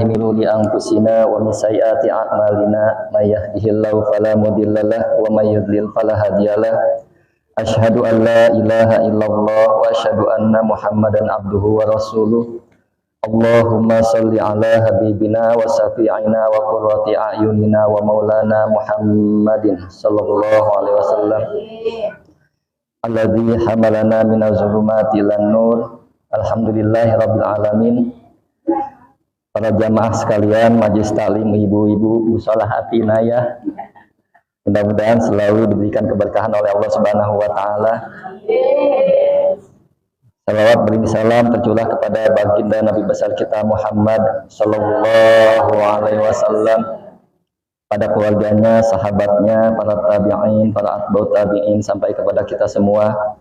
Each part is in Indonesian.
min shururi anfusina wa min sayyiati a'malina may yahdihillahu fala mudhillalah wa may yudlil fala hadiyalah. Asyhadu an la ilaha illallah wa asyhadu anna Muhammadan abduhu wa rasuluh. Allahumma shalli ala habibina wa syafi'ina wa qurrati a'yunina wa maulana Muhammadin sallallahu alaihi wasallam alladzi hamalana minaz zulumati ilan nur. Alhamdulillahi rabbil alamin. Para jamaah sekalian, majelis taklim, ibu-ibu, musholah atinaya, mudah-mudahan selalu diberikan keberkahan oleh Allah Subhanahu wa taala. Salawat beri salam tercurah kepada baginda Nabi besar kita Muhammad sallallahu alaihi wasallam, pada keluarganya, sahabatnya, para tabi'in, para atba'ut tabi'in sampai kepada kita semua.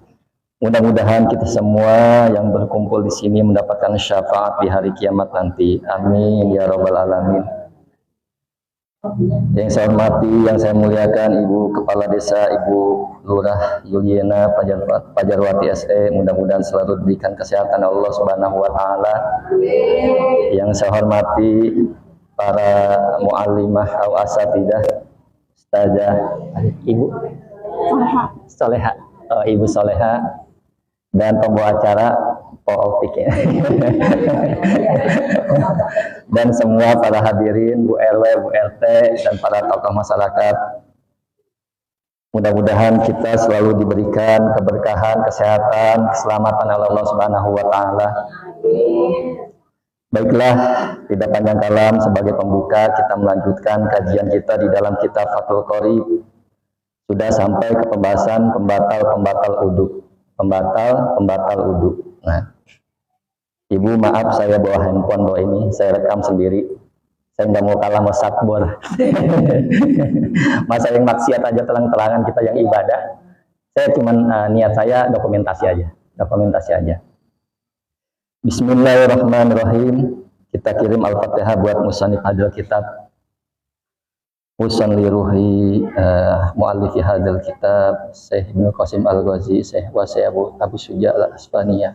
Mudah-mudahan kita semua yang berkumpul di sini mendapatkan syafaat di hari kiamat nanti. Amin ya rabbal alamin. Yang saya hormati, yang saya muliakan Ibu Kepala Desa, Ibu Lurah Yuliana Pajarwati SE, mudah-mudahan selalu diberikan kesehatan Allah Subhanahu wa taala. Yang saya hormati para muallimah atau asatidah, ustazah, Ibu Soleha, Ibu Soleha, dan pembawa acara Optik ya. Dan semua para hadirin, Bu RW, Bu RT, dan para tokoh masyarakat. Mudah-mudahan kita selalu diberikan keberkahan, kesehatan, keselamatan oleh Allah Subhanahu wa taala. Baiklah, tidak panjang kalam, sebagai pembuka kita melanjutkan kajian kita di dalam kitab Fathul Qorib. Sudah sampai ke pembahasan pembatal udhu. Pembatal udhu. Nah, Ibu maaf saya bawa handphone bawa ini, saya rekam sendiri. Saya nggak mau kalah sama sakbor. Masa yang maksiat aja terang-terangan, kita yang ibadah. Saya cuman niat saya dokumentasi aja. Bismillahirrahmanirrahim. Kita kirim Al-Fatihah buat musannif hadil kitab. Usan li ruhi mu'allifi hadzal kitab Syekh Ibnu Qasim Al-Ghazi Syekh wa Syekh Abu Suja Al-Asbaniyah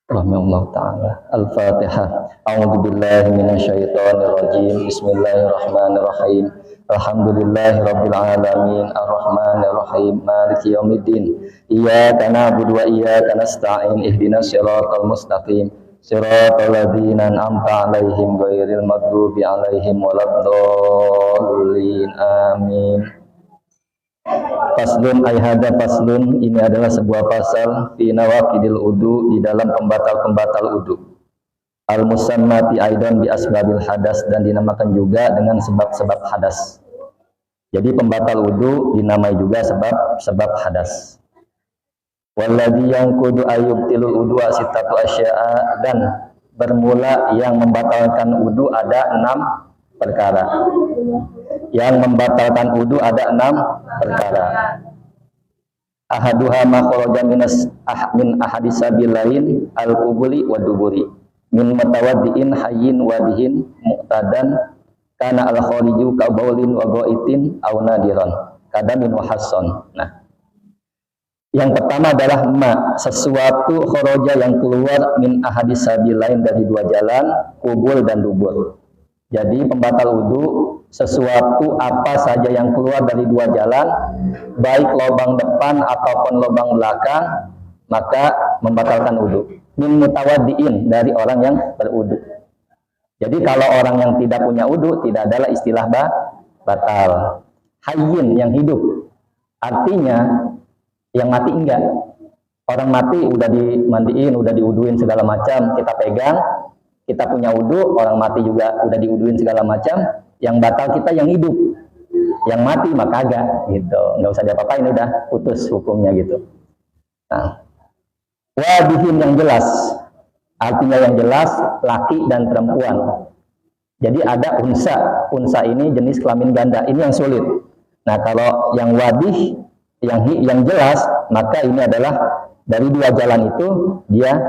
rahimahullah ta'ala. Al-Fatihah. A'udzu billahi minasyaitonir rajim. Bismillahirrahmanirrahim. Alhamdulillahirabbil alamin arrahmanir rahim maliki yaumiddin. Iyyaka na'budu wa iyyaka nasta'in ihdinas siratal mustaqim. Siratal ladzina an'amta 'alaihim ghairil maghdubi 'alaihim waladdallin. Amin. Faslun ay hadza faslun, ini adalah sebuah pasal fi nawaqidil wudu, di dalam pembatal wudu. Al musammati aidan bi asbabil hadas, dan dinamakan juga dengan sebab-sebab hadas. Jadi pembatal wudu dinamai juga sebab hadas. Walladzi yanqudu ayyubtilul wudu'a sittatu asya'a, dan bermula yang membatalkan wudu ada 6 perkara. Yang membatalkan wudu ada 6 perkara. Ahaduha ma kharaja min ahadisabilain al-qubuli wa duburi min mutawaddiin hayyin wadihin mu'tadan kana al-khariju ka baulin wa ghaitin aw nadiran kadamin wa hassan. Nah, yang pertama adalah sesuatu kharaja yang keluar min ahadisabilain, dari 2 jalan, kubul dan dubur. Jadi pembatal wudu sesuatu apa saja yang keluar dari 2 jalan, baik lubang depan ataupun lubang belakang, maka membatalkan wudu. Min mutawaddiin, dari orang yang berwudu. Jadi kalau orang yang tidak punya wudu, tidak adalah istilah batal. Hayyin, yang hidup, artinya yang mati enggak. Orang mati udah dimandiin, udah diuduin segala macam, kita pegang, kita punya wudu, orang mati juga udah diuduin segala macam. Yang batal kita yang hidup, yang mati maka kagak gitu, nggak usah diapa-apain, udah putus hukumnya gitu. Nah, wadihin, yang jelas, artinya yang jelas laki dan perempuan. Jadi ada unsa ini jenis kelamin ganda, ini yang sulit. Nah, kalau yang wadih, yang jelas, maka ini adalah dari 2 jalan itu dia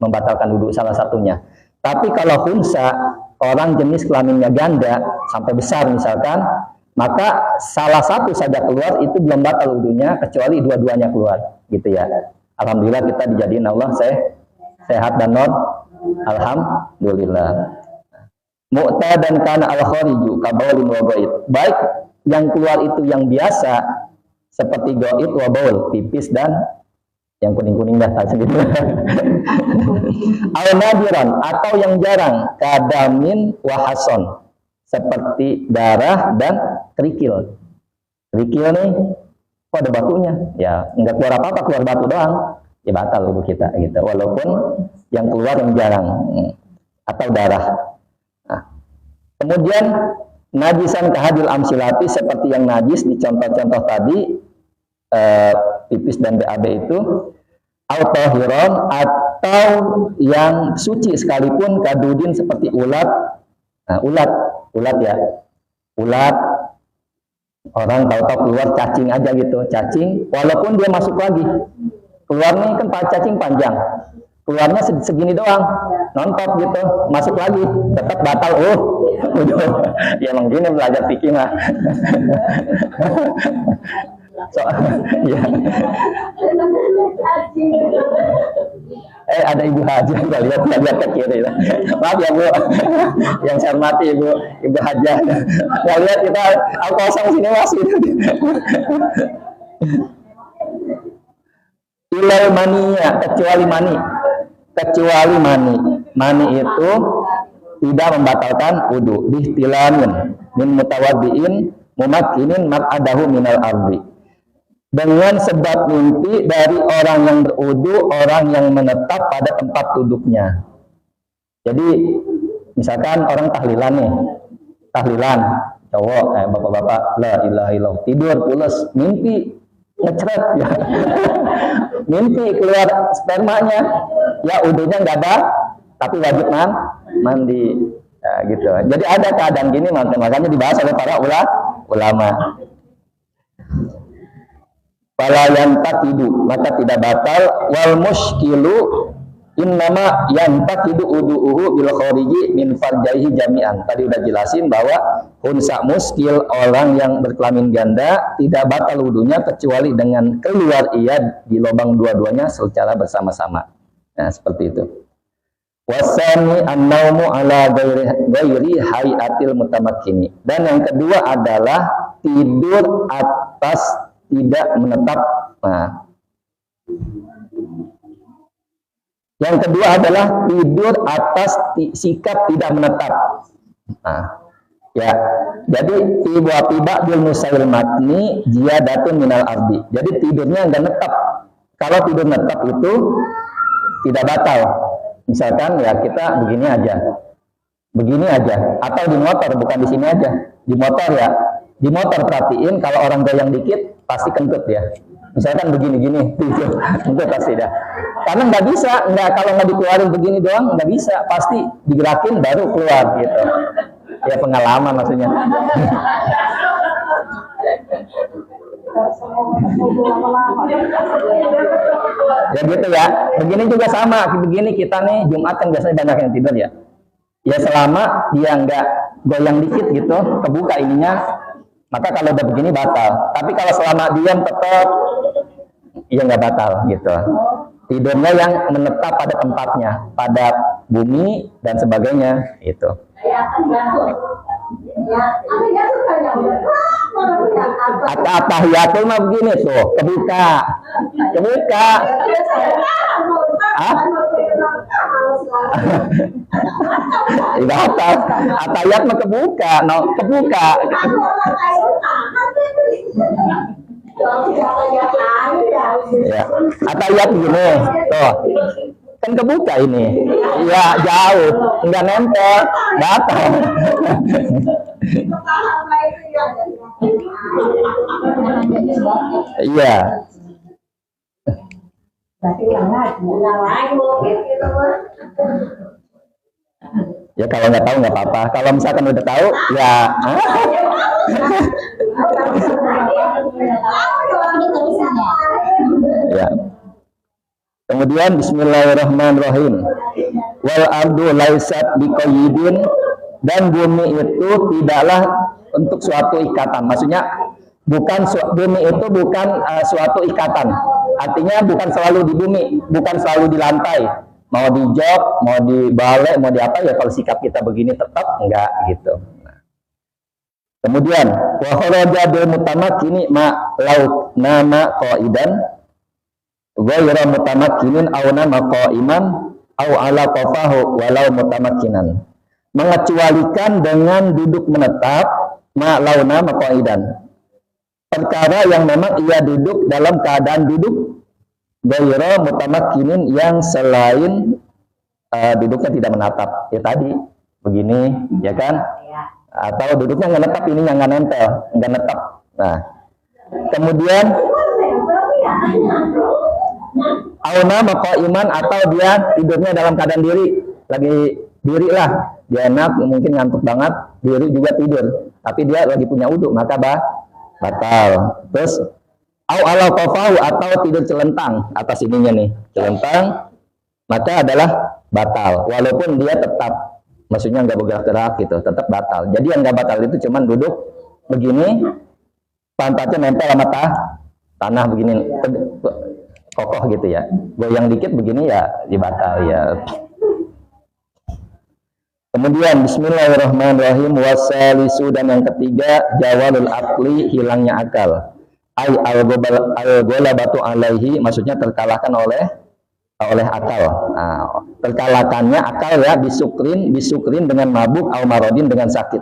membatalkan wudu, salah satunya. Tapi kalau unsa, orang jenis kelaminnya ganda sampai besar misalkan, maka salah satu saja keluar itu belum batal wudunya, kecuali dua-duanya keluar, gitu ya. Alhamdulillah kita dijadiin Allah sehat dan not, alhamdulillah. mu'tadan kana al-khariju kabaulin wa ghaid. Baik yang keluar itu yang biasa seperti ghaid wa baul, pipis dan yang kuning-kuning dah segitu. Al nadiran atau yang jarang kadamin wa hason seperti darah dan kerikil. Kerikil nih kok ada batunya? Ya enggak keluar apa-apa, keluar batu doang. Ya batal wudu kita gitu. Walaupun yang keluar yang jarang atau darah. Nah, kemudian najisan kahadil amsilati seperti yang najis di contoh-contoh tadi, pipis dan BAB itu, autohiron atau yang suci sekalipun kadudin seperti ulat. Nah, ulat ya, ulat orang tahu-tahu keluar cacing aja gitu, cacing walaupun dia masuk lagi keluarnya kan cacing panjang, keluarnya segini doang, nonton gitu, masuk lagi, tetap batal. Ya emang gini belajar fikih mah. Ya. Ada Ibu Haja, nggak lihat ke kiri. Maaf ya Bu, yang saya hormati Ibu Haja. Nggak lihat kita kosong sini masih. Ilal maniya kecuali mani itu tidak membatalkan wudu bihtilamin min mutawaddiin mumakkinin maq'adahu minal ardi, dengan sebab mimpi dari orang yang berwudu, orang yang menetap pada tempat duduknya. Jadi misalkan orang tahlilan cowok, bapak-bapak la ilaha illallah, tidur pulas mimpi ngecret ya. Mimpi keluar spermanya, ya wudunya nggak ada, tapi wajib mandi ya, gitu. Jadi ada keadaan gini, makanya dibahas oleh para ulama. Fala yantaqidu, maka tidak batal. Wal mushkilu innama yantaqidu udu'uhu bil khariji min farjaihi jami'an. Tadi udah jelasin bahwa unsa muskil, orang yang berkelamin ganda, tidak batal wudunya kecuali dengan keluar ia di lubang dua-duanya secara bersama-sama. Nah, seperti itu. Wasani an-naumu ala ghairi hayatil mutamakkini. Dan yang kedua adalah tidur atas tidak menetap. Nah, yang kedua adalah tidur atas sikap tidak menetap. Nah, ya, jadi tiba-tiba bil nusail matni jiyadatun minal ardi. Jadi tidurnya enggak netap. Kalau tidur netap itu tidak batal. Misalkan ya kita begini aja, atau di motor, bukan di sini aja, di motor ya. Di motor perhatiin kalau orang goyang dikit pasti kentut ya. Misalkan begini-gini, kentut pasti dah. Karena nggak bisa, kalau nggak dikeluarin begini doang nggak bisa, pasti digerakin baru keluar gitu. Ya pengalaman maksudnya. Ya gitu ya. Begini juga sama. Begini kita nih Jumat kan biasanya banyak yang tidur ya. Ya selama dia nggak goyang dikit gitu, kebuka ininya, maka kalau udah begini batal. Tapi kalau selama diam tetap, ya nggak batal gitu. Tidurnya yang menetap pada tempatnya, pada bumi dan sebagainya itu. At-tahiyatul mah begini tuh, kebuka. Batal. At-tahiyat mah kebuka, kebuka. Ya, at-tahiyat begini, tuh. Kan kebuka ini, ya jauh, nggak nempel, batal. Iya. Ya kalau nggak tahu nggak apa-apa. Kalau misalkan udah tahu, ya. Ya. Kemudian bismillahirrahmanirrahim. Wal ardu laisat biqayyidin, dan bumi itu tidaklah untuk suatu ikatan. Maksudnya bumi itu bukan suatu ikatan. Artinya bukan selalu di bumi, bukan selalu di lantai. mau dijok, mau dibalik, mau di apa ya, kalau sikap kita begini tetap enggak gitu. Kemudian wa kharaja bil mutamakkini ma laut nama qaidan ghayra mutamakkinin aw nama qaiman aw ala qafahu walau mutamakkinan. Mengecualikan dengan duduk menetap ma launa ma qaidan. Perkara yang memang ia duduk dalam keadaan duduk ghayra mutamakkinin, yang selain duduknya tidak menatap. Ya tadi begini, ya kan? Atau duduknya nggak netap, ininya nggak nempel, nggak netap. Nah, kemudian auna maka iman, atau dia tidurnya dalam keadaan diri, lagi diri lah, dia enak, mungkin ngantuk banget, diri juga tidur, tapi dia lagi punya wudhu, maka batal. Terus au ala qafahu, atau tidur celentang atas ininya nih, celentang, maka adalah batal, walaupun dia tetap, maksudnya nggak bergerak-gerak gitu, tetap batal. Jadi yang nggak batal itu cuman duduk begini, pantatnya nempel sama tanah begini, kokoh gitu ya. Goyang dikit begini ya dibatal ya. Kemudian bismillahirrahmanirrahim, wasalisu, dan yang ketiga jawalul akli, hilangnya akal. Ai al-ghalabatu alaihi, maksudnya terkalahkan oleh akal. Nah, terkalahkannya akal ya, bisukrin dengan mabuk, au marodin dengan sakit.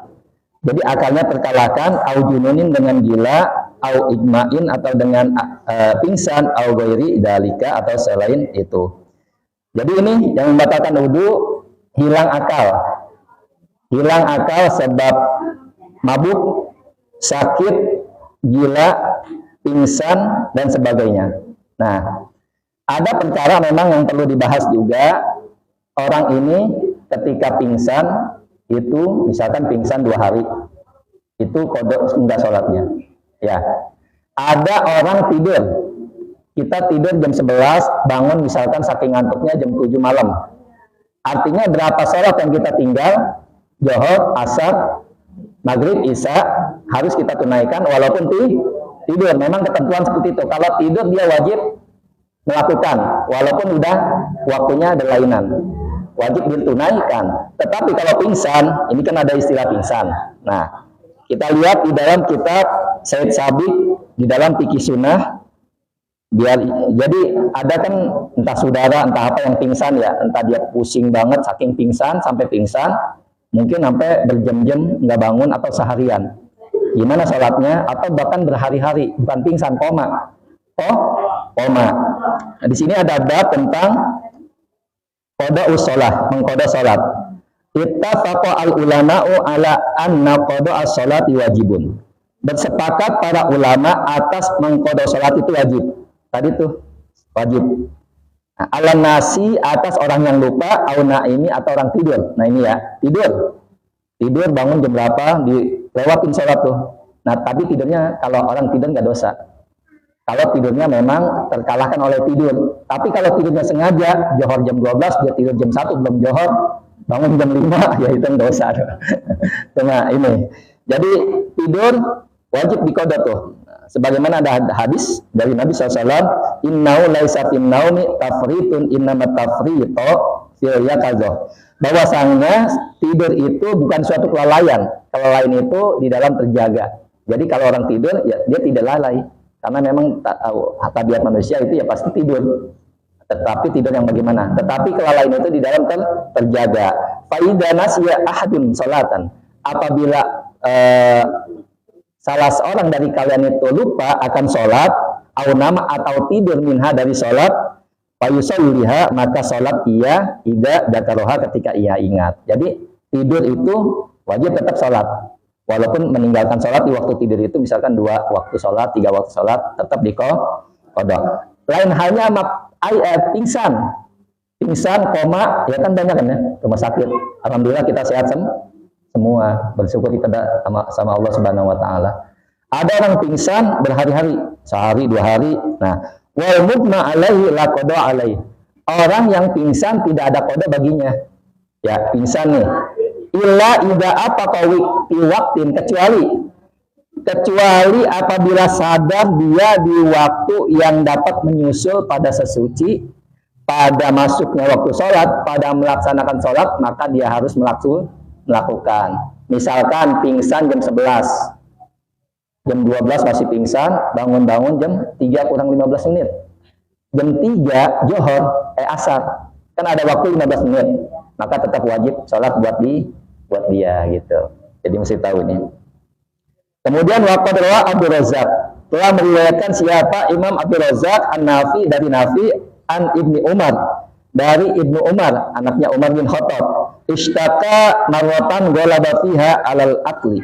Jadi akalnya terkalahkan, au jununin dengan gila, au igmain atau dengan pingsan, au ghairi dalika atau selain itu. Jadi ini yang membatalkan wudu, hilang akal. Hilang akal sebab mabuk, sakit, gila, pingsan dan sebagainya. Nah, ada perkara memang yang perlu dibahas juga. Orang ini ketika pingsan itu, misalkan pingsan 2 hari, itu kodok enggak sholatnya. Ya, ada orang tidur, kita tidur jam 11, bangun misalkan saking ngantuknya jam 7 malam. Artinya berapa sholat yang kita tinggal, Zuhur, Asar, Maghrib, Isya, harus kita tunaikan walaupun tidur. Memang ketentuan seperti itu. Kalau tidur dia wajib melakukan, walaupun udah waktunya ada lainan, wajib ditunaikan. Tetapi kalau pingsan, ini kan ada istilah pingsan. Nah, kita lihat di dalam kitab Said Sabiq, di dalam Fikih Sunnah, jadi ada kan entah saudara, entah apa yang pingsan ya, entah dia pusing banget saking pingsan, sampai pingsan, mungkin sampai berjam-jam nggak bangun atau seharian. Gimana sholatnya? Atau bahkan berhari-hari, bukan pingsan, koma. Koma. Nah, di sini ada bab tentang qada usolah, mengqada salat. Ittafaqa al ulama'u ala anna qada as-salati wajibun. Bersepakat para ulama atas mengqada salat itu wajib. Tadi tuh wajib. Nah, ala nasi, atas orang yang lupa, au naimi, atau orang tidur. Nah ini ya, tidur bangun jam berapa, dilewatin salat tuh. Nah tapi tidurnya, kalau orang tidur nggak dosa. Kalau tidurnya memang terkalahkan oleh tidur. Tapi kalau tidurnya sengaja, johor jam 12, dia tidur jam 1 belum johor, bangun jam 5, ya itu dosa. Nah ini. Jadi tidur wajib diqada tuh. Sebagaimana ada hadis dari Nabi SAW, innau laisa fin naumi tafritun innamat tafritu fil yaqadzah. Bahwasanya tidur itu bukan suatu kelalaian. Kelalaian itu di dalam terjaga. Jadi kalau orang tidur, ya dia tidak lalai. Karena memang tabiat manusia itu ya pasti tidur. Tetapi tidur yang bagaimana? Tetapi kelalaian itu di dalam terjaga. Fa'idha nasya ahadun salatan. Apabila salah seorang dari kalian itu lupa akan sholat, au nama atau tidur minha dari sholat, fayusalliha, maka sholat ia ida dzakaroha, ketika ia ingat. Jadi tidur itu wajib tetap sholat, walaupun meninggalkan sholat di waktu tidur itu misalkan 2 waktu sholat, 3 waktu sholat, tetap diqada. Lain halnya pingsan, koma, ya kan banyak kan ya, rumah sakit. Alhamdulillah kita sehat semua, bersyukur kita sama Allah Subhanahu wa taala. Ada orang pingsan berhari-hari, sehari, 2 hari. Nah, wal mudma alaihi la qada alaihi. Orang yang pingsan tidak ada qada baginya. Ya, pingsan nih. Illa idza apaqawi fi waqtin, kecuali apabila sadar dia di waktu yang dapat menyusul pada sesuci, pada masuknya waktu sholat, pada melaksanakan sholat, maka dia harus melakukan. Misalkan pingsan jam 11, jam 12 masih pingsan, bangun-bangun jam 3 kurang 15 menit. Jam 3 Johor, asar, kan ada waktu 15 menit, maka tetap wajib sholat buat dia gitu. Jadi mesti tahu ini. Kemudian waqad rawa Abdul Razzaq, telah meriwayatkan siapa Imam Abdul Razzaq an-Nafi dari Nafi an Ibni Umar, dari Ibnu Umar, anaknya Umar bin Khattab, ishtaka marwatan ghalaba fiha alal akli.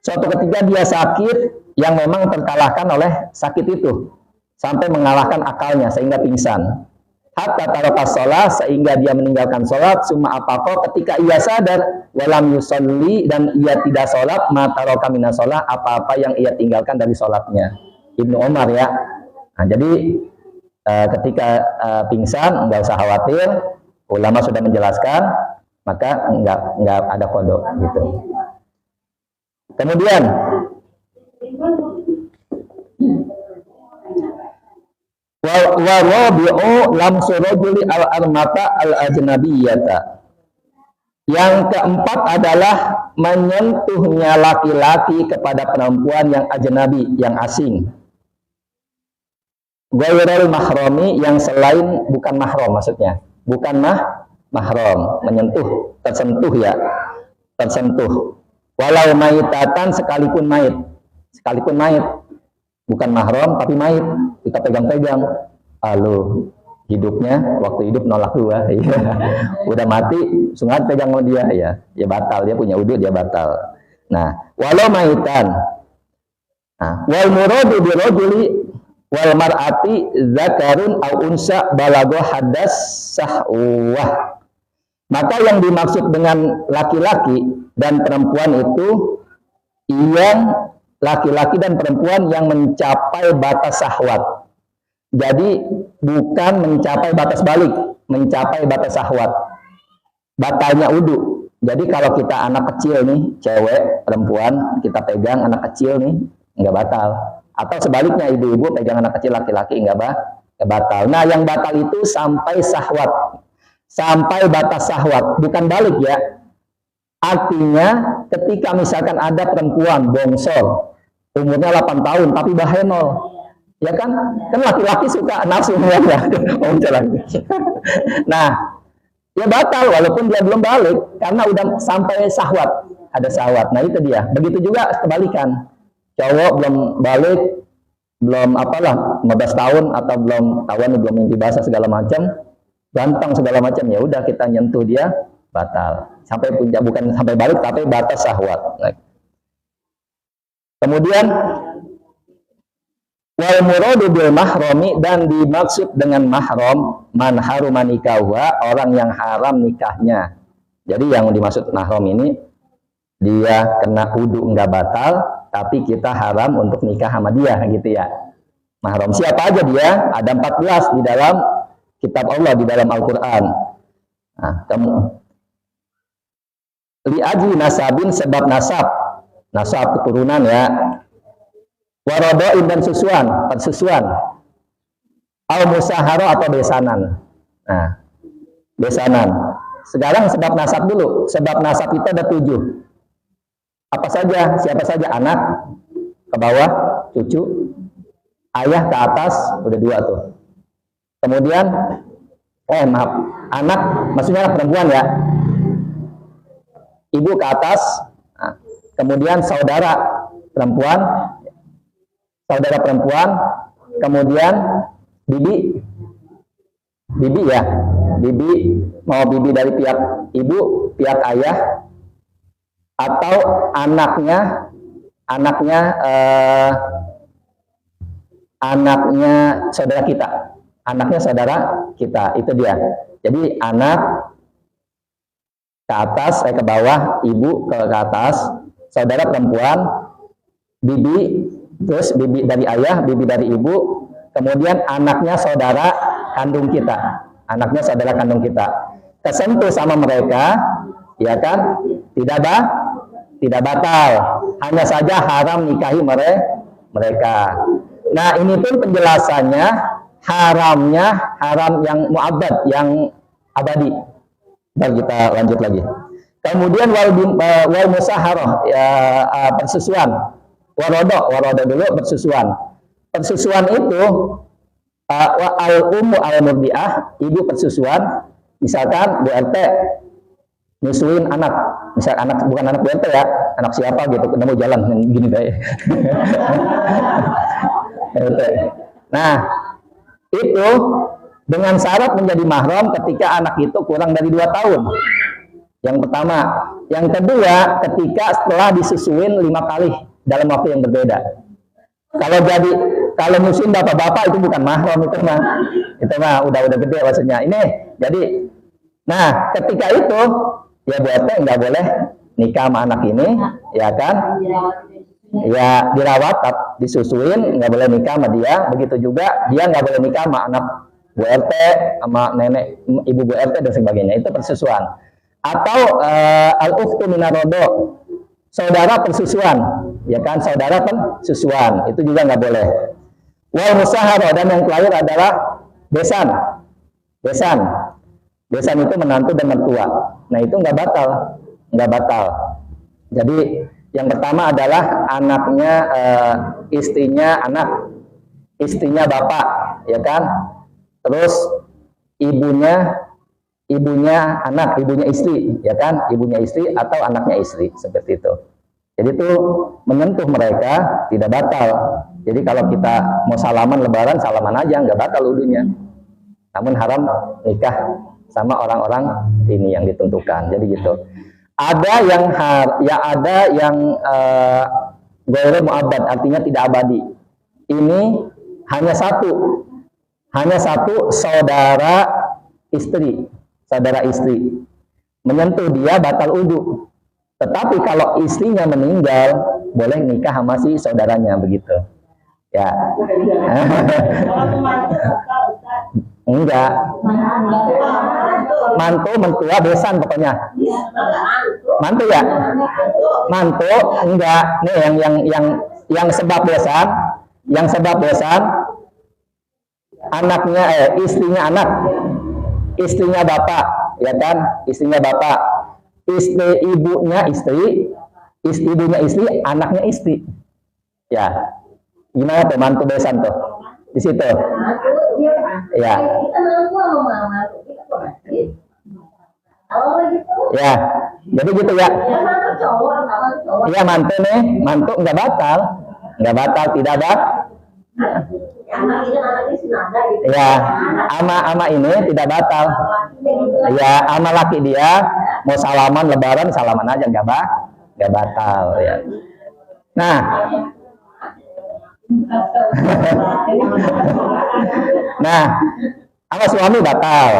Suatu ketika dia sakit yang memang terkalahkan oleh sakit itu sampai mengalahkan akalnya sehingga pingsan. Hatta taraka shalah, sehingga dia meninggalkan sholat. Summa apaqo, ketika ia sadar, walam yusolli, dan ia tidak sholat, ma taraka minas shalah, apa-apa yang ia tinggalkan dari sholatnya. Ibnu Umar ya. Nah, jadi ketika pingsan nggak usah khawatir, ulama sudah menjelaskan, maka nggak ada kodok gitu. Kemudian wa rabi'u lamsu rajuli al-armata al-ajnabiyata. Yang keempat adalah menyentuhnya laki-laki kepada perempuan yang ajnabi, yang asing. Ghairul mahrami, yang selain, bukan mahram maksudnya. Bukan mahram, menyentuh, tersentuh ya. Tersentuh. Walau maitatan, sekalipun mait. Sekalipun mait. Bukan mahram tapi mait, kita pegang-pegang. Lalu hidupnya, waktu hidup nolak dua, ya. Udah mati, sungat pegang sama dia, ya batal, dia punya wudu, dia batal. Nah, walau maitan. Nah, wal muradu bi rajuli wal mar'ati zakarun au unsa balago hadas sahwah. Maka yang dimaksud dengan laki-laki dan perempuan itu yang laki-laki dan perempuan yang mencapai batas syahwat. Jadi bukan mencapai batas balik, mencapai batas syahwat. Batalnya wudu. Jadi kalau kita anak kecil nih, cewek, perempuan, kita pegang anak kecil nih, nggak batal. Atau sebaliknya, ibu-ibu pegang anak kecil laki-laki, nggak batal. Nah, yang batal itu sampai syahwat. Sampai batas syahwat, bukan balik ya. Artinya ketika misalkan ada perempuan bongsor, umurnya 8 tahun tapi bahenol, ya kan laki-laki suka nafsu ya. Nah, ya batal walaupun dia belum balik karena udah sampai syahwat, ada syahwat. Nah, itu dia. Begitu juga kebalikan, cowok belum balik, belum 15 tahun atau belum tahuan, belum mimpi basah segala macam, ganteng segala macam, ya udah kita nyentuh dia, batal. Sampai puncak, bukan sampai balik tapi batas syahwat. Nah. Kemudian wal muradu bil mahrami, dan dimaksud dengan mahram man haruma nikahwa, orang yang haram nikahnya. Jadi yang dimaksud mahram ini dia kena wudu enggak batal, tapi kita haram untuk nikah sama dia gitu ya. Mahram siapa aja dia? Ada 14 di dalam kitab Allah, di dalam Al-Qur'an. Nah, li ajli nasabin, sebab nasab keturunan ya. Warodoin, dan persusuan. Al musaharo, atau besanan. Nah, besanan. Sekarang sebab nasab dulu. Sebab nasab itu ada 7. Apa saja? Siapa saja? Anak ke bawah, cucu, ayah ke atas, udah 2 tuh. Kemudian anak, maksudnya anak perempuan ya. Ibu ke atas, nah, kemudian saudara perempuan, kemudian bibi ya, mau bibi dari pihak ibu, pihak ayah, atau anaknya saudara kita, itu dia. Jadi anak ke atas, ke bawah, ibu ke atas, saudara perempuan, bibi, terus bibi dari ayah, bibi dari ibu, kemudian anaknya saudara kandung kita, kesentuh sama mereka, ya kan, tidak batal, hanya saja haram nikahi mereka. Nah, ini pun penjelasannya haram yang mu'abbad, yang abadi. Ntar kita lanjut lagi. Kemudian wal musaharah, ya, persusuan. Warodo dulu persusuan. Persusuan itu al-ummu al-murdiah, ibu persusuan. Misalkan Bu RT nyusuin anak, misal anak bukan anak Bu RT ya, anak siapa gitu, nemu jalan gini deh. Nah, itu dengan syarat menjadi mahram ketika anak itu kurang dari 2 tahun. Yang pertama. Yang kedua, ketika setelah disusuin 5 kali dalam waktu yang berbeda. Kalau nyusuin bapak-bapak itu bukan mahram, itu mah udah gede maksudnya. Ini jadi, nah ketika itu ya Bu RT nggak boleh nikah sama anak ini, ya kan? Ya dirawat, disusuin, nggak boleh nikah sama dia. Begitu juga dia nggak boleh nikah sama anak Bu RT, sama nenek ibu Bu RT dan sebagainya. Itu persusuan. Atau al-ukhtu minarodo, saudara persusuan, ya kan, saudara persusuan, itu juga nggak boleh. Wal musahara, dan yang terakhir adalah besan. Besan itu menantu dan mertua. Nah itu nggak batal. Jadi yang pertama adalah anaknya, istrinya bapak, ya kan. Terus ibunya anak, ibunya istri, ya kan, ibunya istri atau anaknya istri, seperti itu. Jadi itu menyentuh mereka tidak batal. Jadi kalau kita mau salaman lebaran, salaman aja, nggak batal wudunya. Namun haram nikah sama orang-orang ini yang ditentukan. Jadi gitu. Ada yang ghairu mu'abbad, artinya tidak abadi. Ini hanya satu saudara istri menyentuh dia batal wudu. Tetapi kalau istrinya meninggal boleh nikah sama si saudaranya, begitu ya. Enggak, mantu mentua besan pokoknya. Mantu ya, mantu enggak. Nih yang sebab besan anaknya, istrinya bapak, ya kan, istrinya bapak, ibunya istri, anaknya istri, ya. Gimana tuh mantu besan tuh di situ, ya, ya, jadi gitu ya. Iya, mantu nggak batal, tidak ada. Ya, ama ini tidak batal. Ya, ama laki dia mau salaman lebaran, salaman aja, nggak batal ya. Nah, sama suami batal.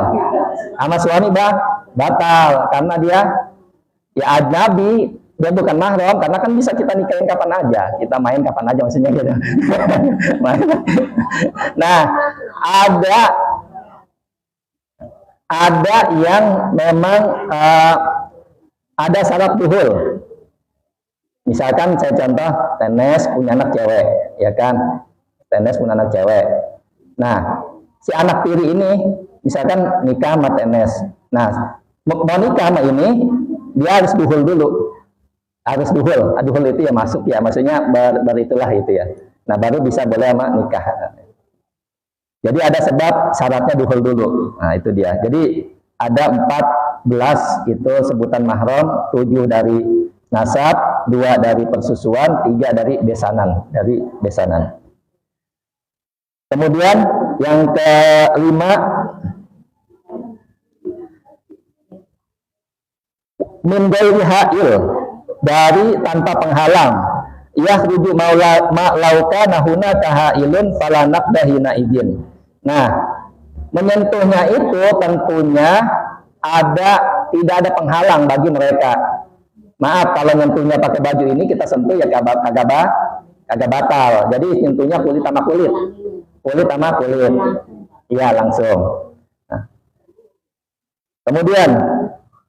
Batal karena dia ya ajnabi, dia bukan mahram, karena kan bisa kita nikahin kapan aja, kita main kapan aja maksudnya gitu. Nah, ada yang memang ada syarat duhul. Misalkan saya contoh, Tenes punya anak cewek, ya kan? Tenes punya anak cewek. Nah, si anak tiri ini misalkan nikah sama Tenes. Nah, mau nikah sama ini, dia harus duhul dulu. Harus duhul. Duhul itu ya masuk ya, maksudnya beritulah itu ya. Nah, baru bisa boleh sama nikah. Jadi ada sebab syaratnya duhul dulu. Nah, itu dia. Jadi ada 14 itu sebutan mahram, 7 dari nasab, 2 dari persusuan, 3 dari besanan, Kemudian yang kelima, min ghairi ha'il, dari tanpa penghalang. Yakhruju ma'lauka nahuna kaha'ilun fala naqdahina idin. Nah, menyentuhnya itu tentunya tidak ada penghalang bagi mereka. Maaf, kalau nyentuhnya pakai baju ini kita sentuh ya kagak batal. Jadi nyentuhnya kulit sama kulit. Iya, langsung. Nah. Kemudian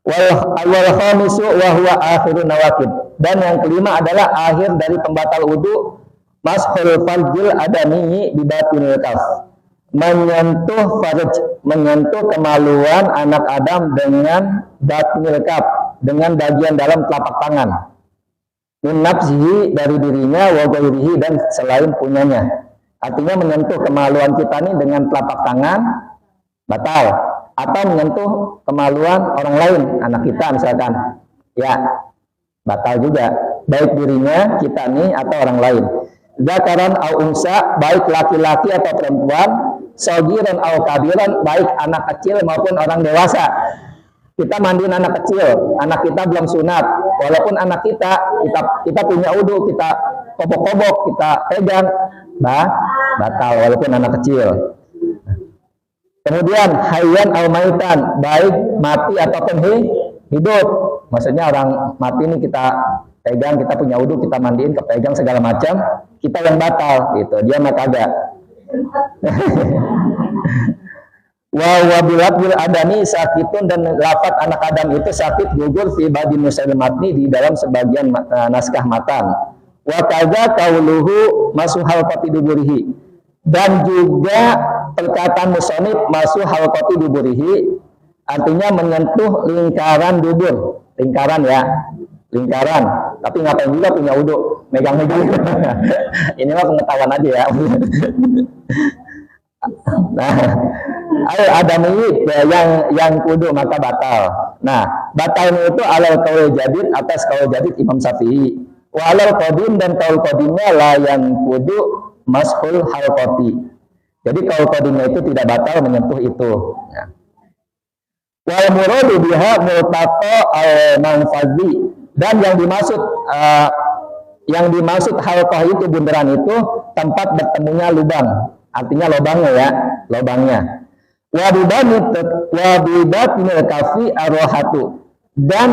wal khamisu wa huwa akhirun nawaqid. Dan yang kelima adalah akhir dari pembatal wudu, mashul farjil adami bi batinil kaf. menyentuh farj, menyentuh kemaluan anak Adam dengan batnil kaf, dengan bagian dalam telapak tangan, min nafsihi, dari dirinya, wa ghairihi, dan selain punyanya. Artinya menyentuh kemaluan kita nih dengan telapak tangan batal, atau menyentuh kemaluan orang lain, anak kita misalkan, ya batal juga, baik dirinya kita nih atau orang lain. Zakaran au unsa, baik laki-laki atau perempuan, sogiran au kabiran, baik anak kecil maupun orang dewasa. Kita mandiin anak kecil, anak kita belum sunat, walaupun anak kita punya wudu, kita kobok-kobok, kita pegang, batal walaupun anak kecil. Kemudian hayyan au maitan, baik mati ataupun hidup. Maksudnya orang mati ini kita pegang, kita punya wudu, kita mandiin, kepegang segala macam, kita yang batal gitu, dia mah kagak. Wa bilat bil adami sakitun, dan lafaz anak Adam itu sakit gugur fi badi musail matni, di dalam sebagian naskah matan. Wa kaza qauluhu masuhal qati duburihi, dan juga perkataan musonif masuhal qati duburihi, artinya menyentuh lingkaran dubur, lingkaran ya, lingkaran. Tapi ngapain juga punya wudu, megang-megang. Ini mah pengetahuan aja ya. Nah, ayo adami yang kudu maka batal. Nah, batalnya itu alal qaul jadid, atas qaul jadid Imam Syafi'i. Wa alal qadim, dan qaul qadimnya la yang kudu mashul halqati. Jadi qaul qadimnya itu tidak batal menyentuh itu. Nah. Wal muradu biha multaqa al-manfazi, dan yang dimaksud halqah itu, bundaran itu tempat bertemunya lubang. Artinya lubangnya ya, lubangnya. Wabibatinil kafi arrohatu, dan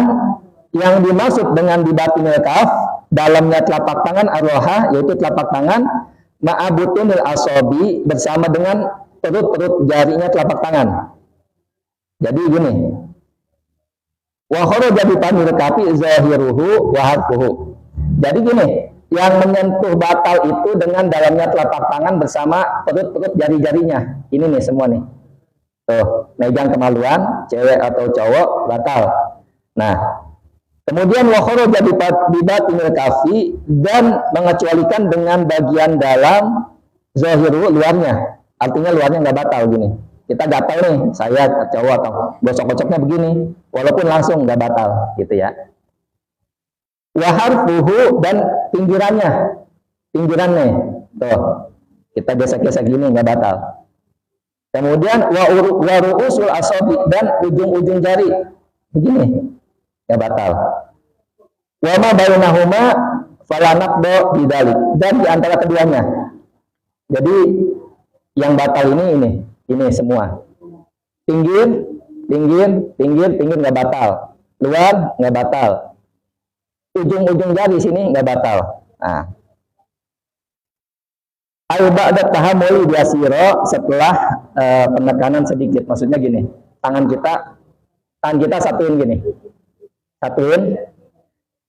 yang dimaksud dengan bibatinil kaf, dalamnya telapak tangan, arroha yaitu telapak tangan, ma'abutunil asobi, bersama dengan perut-perut jarinya telapak tangan. Jadi gini, wa kharaja bi tanil kafi zahiruhu wa harfuhu. Jadi gini, yang menyentuh batal itu dengan dalamnya telapak tangan bersama perut-perut jari-jarinya. Ini nih semua nih. Tuh, megang kemaluan, cewek atau cowok, batal. Nah, kemudian wa kharaja bi batinil kafi, dan mengecualikan dengan bagian dalam zahiru, luarnya. Artinya luarnya nggak batal gini. Kita gatal nih, saya cowok atau gosok-gosoknya begini, walaupun langsung nggak batal gitu ya. Wa harfuhu, dan pinggirannya, tuh kita gesek-gesek gini nggak batal. Kemudian wa ru'usul asabi, dan ujung-ujung jari begini nggak batal. Wa ma bainahuma falanaqdo bidalik, dan di antara keduanya. Jadi yang batal ini semua. Pinggir nggak batal. Luar nggak batal. Ujung-ujung jari sini nggak batal. Nah, al-ba'da tahammuli biasiro, setelah penekanan sedikit. Maksudnya gini, tangan kita satuin gini,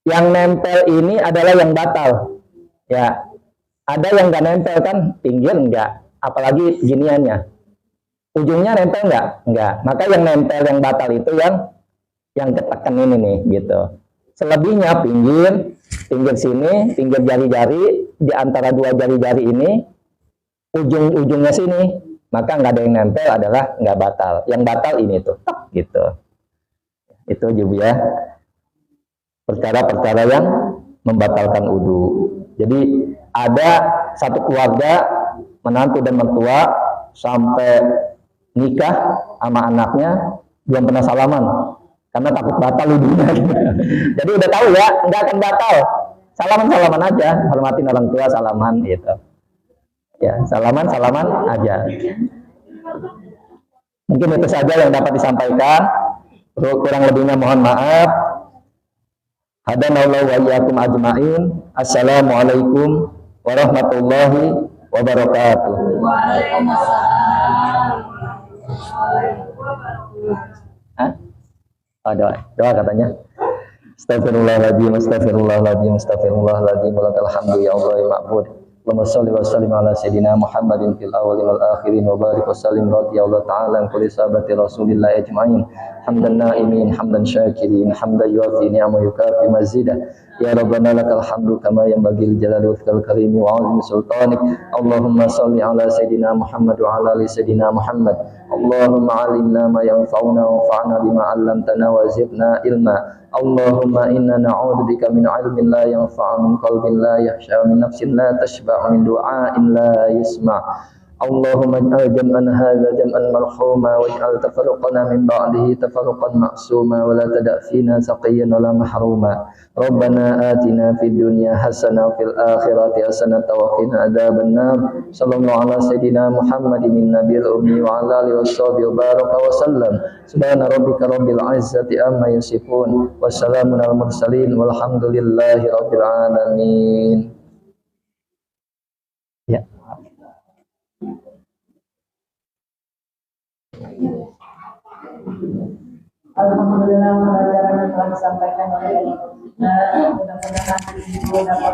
yang nempel ini adalah yang batal. Ya, ada yang nggak nempel kan, pinggir nggak, apalagi giniannya, ujungnya nempel nggak. Maka yang nempel, yang batal itu yang ketekan ini nih, gitu. Selebihnya pinggir sini, pinggir jari-jari, di antara dua jari-jari ini, ujung-ujungnya sini, maka nggak ada yang nempel, adalah nggak batal. Yang batal ini tuh, gitu. Itu juga ya, perkara-perkara yang membatalkan wudu. Jadi ada satu keluarga, menantu dan mertua, sampai nikah sama anaknya belum pernah salaman. Karena takut batal wudunya. Jadi udah tahu ya, nggak akan batal. Salaman aja, hormatin orang tua, salaman gitu. Ya, salaman aja. Mungkin itu saja yang dapat disampaikan. Kurang lebihnya mohon maaf. Hadanallahu wa iyyakum ajmain. Assalamualaikum warahmatullahi wabarakatuh. Hah? Doa katanya. Astagfirullahaladzim, astagfirullahaladzim, astagfirullahaladzim, walakal hamdu ya Allah ya ma'bud. Allahumma shalli wa sallim ala sayyidina Muhammadin fil awwalin wal akhirin wa barik wa sallim radhiyallahu ta'ala an kulli sahabati Rasulillah ajma'in. Hamdan na'imin, hamdan syakirin, hamdan yuafi ni'ama yukafi mazidah. Ya Rabbana lakal hamdu kama yanbaghi li jalali wajhikal karim wa 'azimi sultanik. Allahumma shalli ala sayyidina Muhammad wa ala ali sayyidina Muhammad. Allahumma 'allimna ma yanfa'una wanfa'na bima 'allamtana wa zidna ilma. Allahumma inna na'udzubika min 'ilmin la yanfa'u, min qalbin la yakhsha, min nafsin la tashba', min du'a'in la yusma'. Allahumma ij'al jam'ana hadza jam'an marhuma waj'al tafarruqana min ba'dihi tafarruqan ma'suma wa la tada' fina shaqiyyan wa la mahruma. Rabbana atina fid dunya hasanah wa fil akhirati hasanah wa qina adzabannar. Sallallahu ala sayyidina Muhammadin nabiyil ummi wa ala alihi washabihi wa baraka wa sallam. Subhana rabbika rabbil izzati amma yasifun wa salamun al mursalin walhamdulillahi rabbil alamin. Ya. Alhamdulillah pelajaran yang telah disampaikan oleh mudah-mudahan dapat